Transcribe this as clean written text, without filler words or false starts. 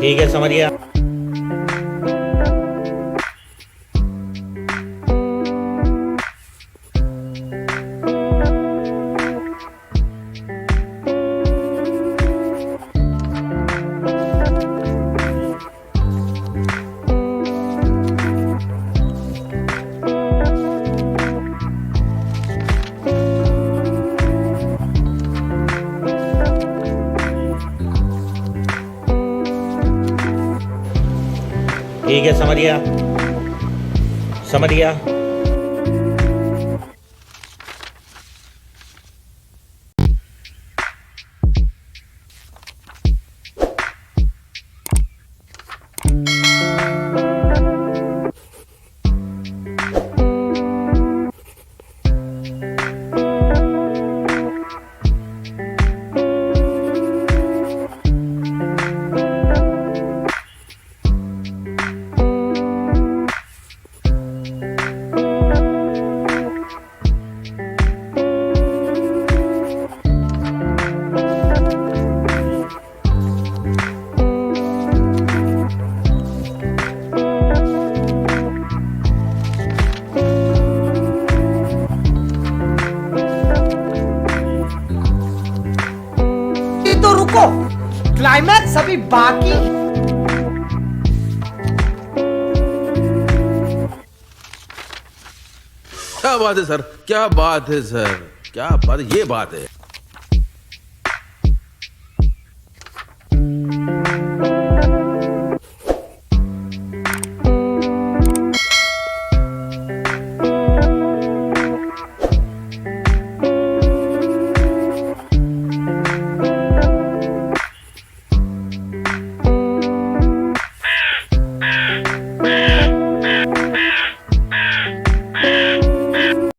ठीक है, समझ गया। ठीक है, समझ गया, समझ गया। तो रुको, क्लाइमैक्स अभी बाकी। क्या बात है सर, क्या बात है सर, क्या बात, ये बात है।